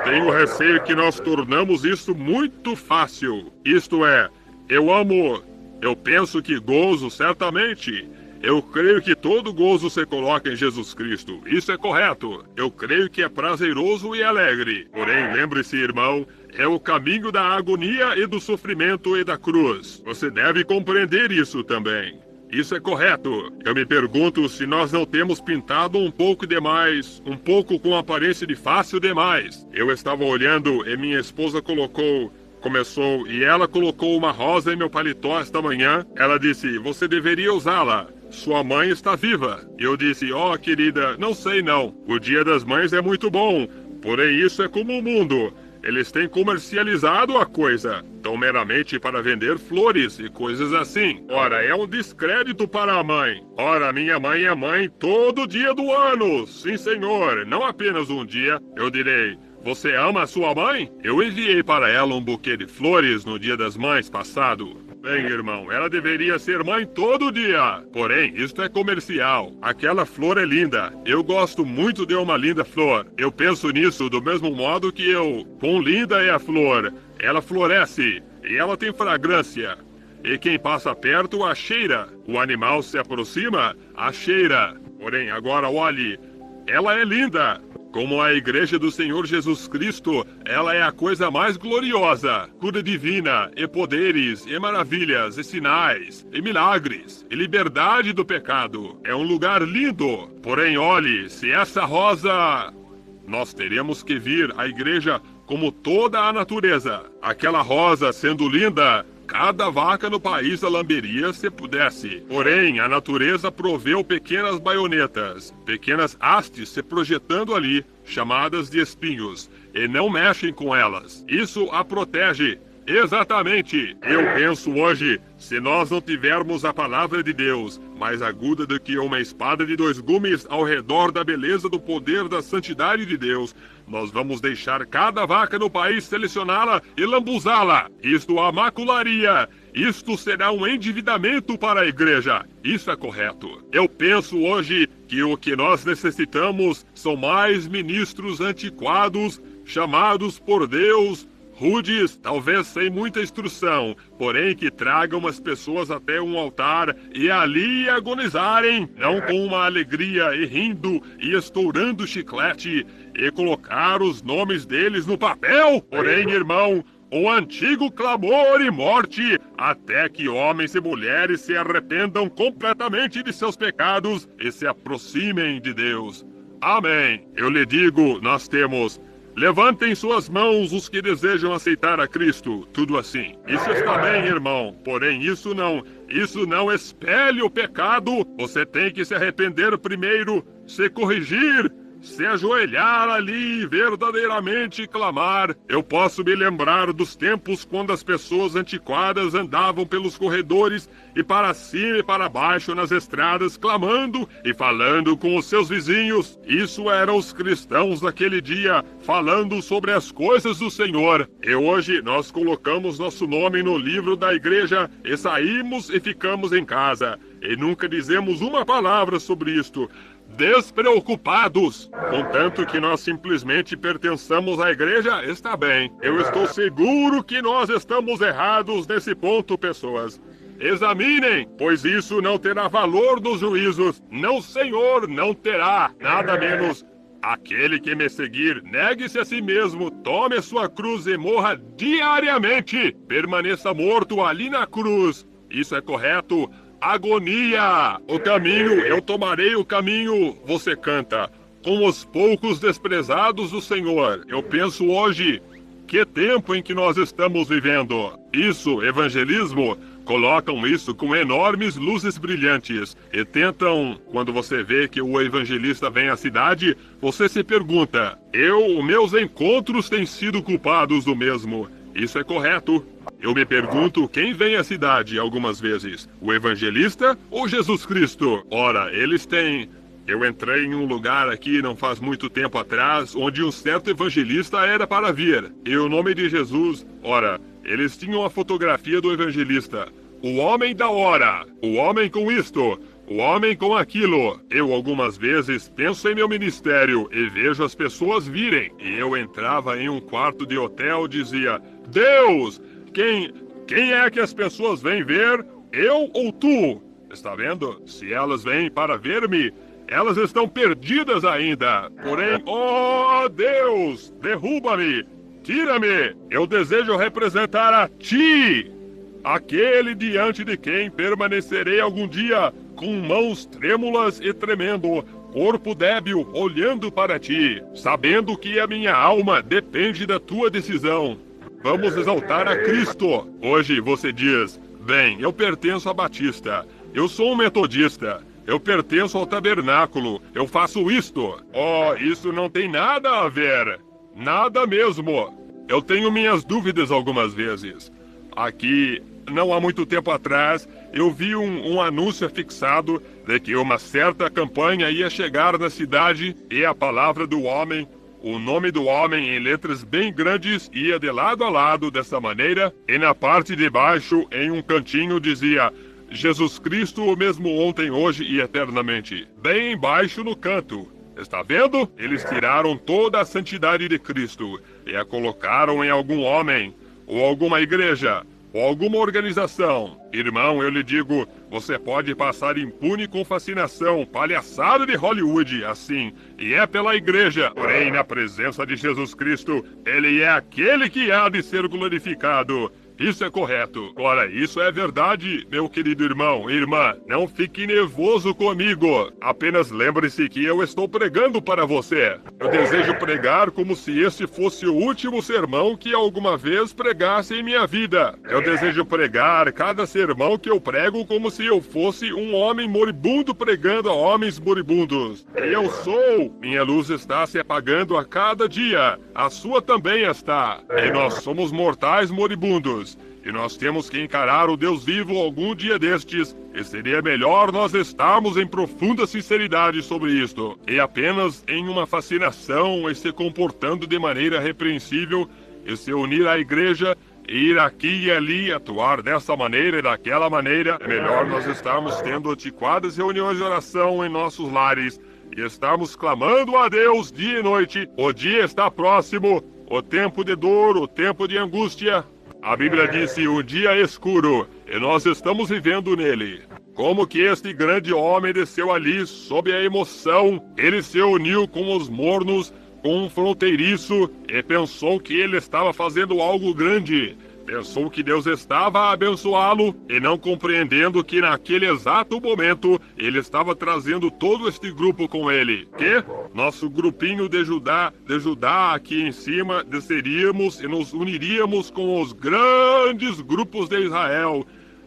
Tenho receio que nós tornamos isso muito fácil. Isto é, eu amo, eu penso que gozo, certamente. Eu creio que todo gozo se coloca em Jesus Cristo. Isso é correto. Eu creio que é prazeroso e alegre. Porém, lembre-se, irmão, é o caminho da agonia e do sofrimento e da cruz. Você deve compreender isso também. Isso é correto. Eu me pergunto se nós não temos pintado um pouco demais, um pouco com aparência de fácil demais. Eu estava olhando e minha esposa começou e ela colocou uma rosa em meu paletó esta manhã. Ela disse, você deveria usá-la. Sua mãe está viva. Eu disse, querida, não sei não. O Dia das Mães é muito bom, porém isso é como o mundo. Eles têm comercializado a coisa, tão meramente para vender flores e coisas assim. Ora, é um descrédito para a mãe. Ora, minha mãe é mãe todo dia do ano. Sim, senhor, não apenas um dia. Eu direi, você ama a sua mãe? Eu enviei para ela um buquê de flores no Dia das Mães passado. Bem, irmão, ela deveria ser mãe todo dia. Porém, isto é comercial. Aquela flor é linda. Eu gosto muito de uma linda flor. Eu penso nisso do mesmo modo que quão linda é a flor. Ela floresce e ela tem fragrância. E quem passa perto a cheira. O animal se aproxima, a cheira. Porém, agora olhe, ela é linda. Como a igreja do Senhor Jesus Cristo, ela é a coisa mais gloriosa, cura divina, e poderes, e maravilhas, e sinais, e milagres, e liberdade do pecado. É um lugar lindo. Porém, olhe, se essa rosa... Nós teremos que vir à igreja como toda a natureza. Aquela rosa sendo linda... Cada vaca no país a lamberia se pudesse. Porém, a natureza proveu pequenas baionetas, pequenas hastes se projetando ali, chamadas de espinhos, e não mexem com elas. Isso a protege. Exatamente. Eu penso hoje, se nós não tivermos a palavra de Deus, mais aguda do que uma espada de 2 gumes ao redor da beleza do poder da santidade de Deus, nós vamos deixar cada vaca no país selecioná-la e lambuzá-la. Isto a macularia. Isto será um endividamento para a igreja. Isso é correto. Eu penso hoje que o que nós necessitamos são mais ministros antiquados, chamados por Deus, rudes, talvez sem muita instrução, porém que tragam as pessoas até um altar e ali agonizarem, não com uma alegria e rindo e estourando chiclete e colocar os nomes deles no papel. Porém, irmão, o antigo clamor e morte, até que homens e mulheres se arrependam completamente de seus pecados e se aproximem de Deus. Amém. Eu lhe digo, nós temos... Levantem suas mãos os que desejam aceitar a Cristo. Tudo assim. Isso está bem, irmão. Porém, isso não expele o pecado. Você tem que se arrepender primeiro, se corrigir, se ajoelhar ali e verdadeiramente clamar. Eu posso me lembrar dos tempos quando as pessoas antiquadas andavam pelos corredores e para cima e para baixo nas estradas, clamando e falando com os seus vizinhos. Isso eram os cristãos daquele dia, falando sobre as coisas do Senhor. E hoje nós colocamos nosso nome no livro da igreja e saímos e ficamos em casa. E nunca dizemos uma palavra sobre isto. Despreocupados. Contanto que nós simplesmente pertençamos à igreja, está bem. Eu estou seguro que nós estamos errados nesse ponto, pessoas. Examinem, pois isso não terá valor nos juízos. Não, Senhor, não terá. Nada menos. Aquele que me seguir, negue-se a si mesmo, tome a sua cruz e morra diariamente. Permaneça morto ali na cruz. Isso é correto. Agonia! O caminho, eu tomarei o caminho, você canta, com os poucos desprezados do Senhor. Eu penso hoje, que tempo em que nós estamos vivendo. Isso, evangelismo, colocam isso com enormes luzes brilhantes e tentam, quando você vê que o evangelista vem à cidade, você se pergunta, meus encontros têm sido culpados do mesmo. Isso é correto. Eu me pergunto quem vem à cidade algumas vezes, o evangelista ou Jesus Cristo? Ora, eles têm... Eu entrei em um lugar aqui não faz muito tempo atrás, onde um certo evangelista era para vir. E o nome de Jesus, ora, eles tinham a fotografia do evangelista. O homem da hora, o homem com isto, o homem com aquilo. Eu algumas vezes penso em meu ministério e vejo as pessoas virem. E eu entrava em um quarto de hotel e dizia: Deus, quem é que as pessoas vêm ver? Eu ou tu? Está vendo? Se elas vêm para ver-me, elas estão perdidas ainda. Porém, oh Deus, derruba-me, tira-me. Eu desejo representar a ti, aquele diante de quem permanecerei algum dia com mãos trêmulas e tremendo, corpo débil, olhando para ti, sabendo que a minha alma depende da tua decisão. Vamos exaltar a Cristo. Hoje você diz: bem, eu pertenço à Batista, eu sou um metodista, eu pertenço ao tabernáculo, eu faço isto. Oh, isso não tem nada a ver. Nada mesmo. Eu tenho minhas dúvidas algumas vezes. Aqui, não há muito tempo atrás, eu vi um anúncio fixado de que uma certa campanha ia chegar na cidade e a palavra do homem, o nome do homem em letras bem grandes, ia de lado a lado dessa maneira, e na parte de baixo, em um cantinho, dizia: Jesus Cristo, o mesmo ontem, hoje e eternamente. Bem embaixo no canto. Está vendo? Eles tiraram toda a santidade de Cristo e a colocaram em algum homem, ou alguma igreja, ou alguma organização. Irmão, eu lhe digo, você pode passar impune com fascinação, palhaçada de Hollywood, assim, e é pela igreja. Porém, na presença de Jesus Cristo, ele é aquele que há de ser glorificado. Isso é correto. Ora, isso é verdade, meu querido irmão e irmã. Não fique nervoso comigo. Apenas lembre-se que eu estou pregando para você. Eu desejo pregar como se este fosse o último sermão que alguma vez pregasse em minha vida. Eu desejo pregar cada sermão que eu prego como se eu fosse um homem moribundo pregando a homens moribundos. E eu sou. Minha luz está se apagando a cada dia. A sua também está. E nós somos mortais moribundos. E nós temos que encarar o Deus vivo algum dia destes, e seria melhor nós estarmos em profunda sinceridade sobre isto, e apenas em uma fascinação e se comportando de maneira repreensível, e se unir à igreja, e ir aqui e ali, atuar dessa maneira e daquela maneira. É melhor nós estarmos tendo antiquadas reuniões de oração em nossos lares, e estarmos clamando a Deus dia e noite. O dia está próximo, o tempo de dor, o tempo de angústia. A Bíblia disse um dia escuro, e nós estamos vivendo nele. Como que este grande homem desceu ali sob a emoção, ele se uniu com os mornos, com um fronteiriço, e pensou que ele estava fazendo algo grande. Pensou que Deus estava a abençoá-lo, e não compreendendo que naquele exato momento ele estava trazendo todo este grupo com ele. Que nosso grupinho de Judá aqui em cima desceríamos e nos uniríamos com os grandes grupos de Israel.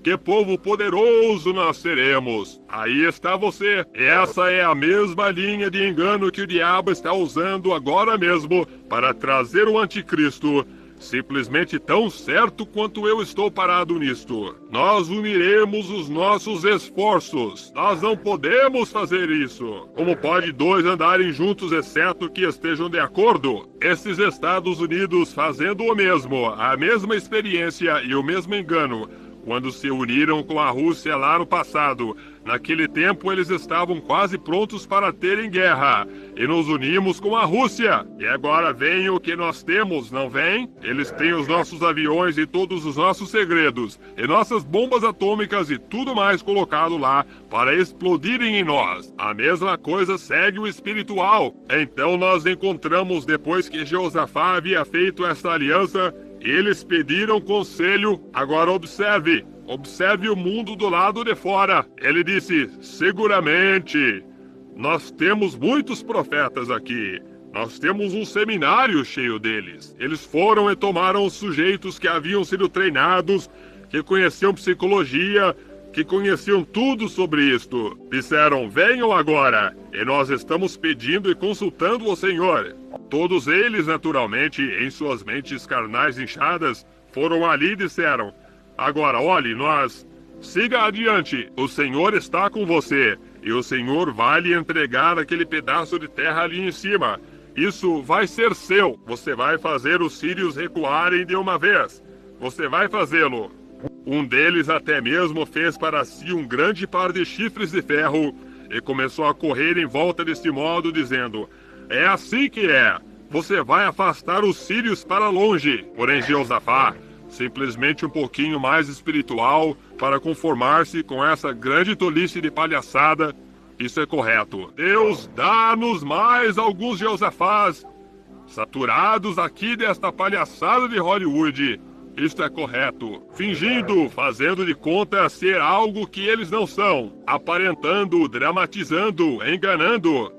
Que povo poderoso nós seremos. Aí está você. Essa é a mesma linha de engano que o diabo está usando agora mesmo para trazer o anticristo. Simplesmente tão certo quanto eu estou parado nisto. Nós uniremos os nossos esforços. Nós não podemos fazer isso. Como pode dois andarem juntos exceto que estejam de acordo? Esses Estados Unidos fazendo o mesmo, a mesma experiência e o mesmo engano, quando se uniram com a Rússia lá no passado. Naquele tempo eles estavam quase prontos para terem guerra. E nos unimos com a Rússia. E agora vem o que nós temos, não vem? Eles têm os nossos aviões e todos os nossos segredos. E nossas bombas atômicas e tudo mais colocado lá para explodirem em nós. A mesma coisa segue o espiritual. Então nós encontramos, depois que Jeosafá havia feito essa aliança, eles pediram conselho. Agora observe o mundo do lado de fora. Ele disse: seguramente, nós temos muitos profetas aqui. Nós temos um seminário cheio deles. Eles foram e tomaram os sujeitos que haviam sido treinados, que conheciam psicologia, que conheciam tudo sobre isto. Disseram: venham agora, e nós estamos pedindo e consultando o Senhor. Todos eles, naturalmente, em suas mentes carnais inchadas, foram ali e disseram: agora, olhe, siga adiante, o Senhor está com você, e o Senhor vai lhe entregar aquele pedaço de terra ali em cima. Isso vai ser seu. Você vai fazer os sírios recuarem de uma vez. Você vai fazê-lo. Um deles até mesmo fez para si um grande par de chifres de ferro e começou a correr em volta deste modo, dizendo: é assim que é, você vai afastar os sírios para longe. Porém Jeosafá, simplesmente um pouquinho mais espiritual, para conformar-se com essa grande tolice de palhaçada, isso é correto. Deus, dá-nos mais alguns Jeosafás, saturados aqui desta palhaçada de Hollywood. Isto é correto. Fingindo, fazendo de conta ser algo que eles não são. Aparentando, dramatizando, enganando.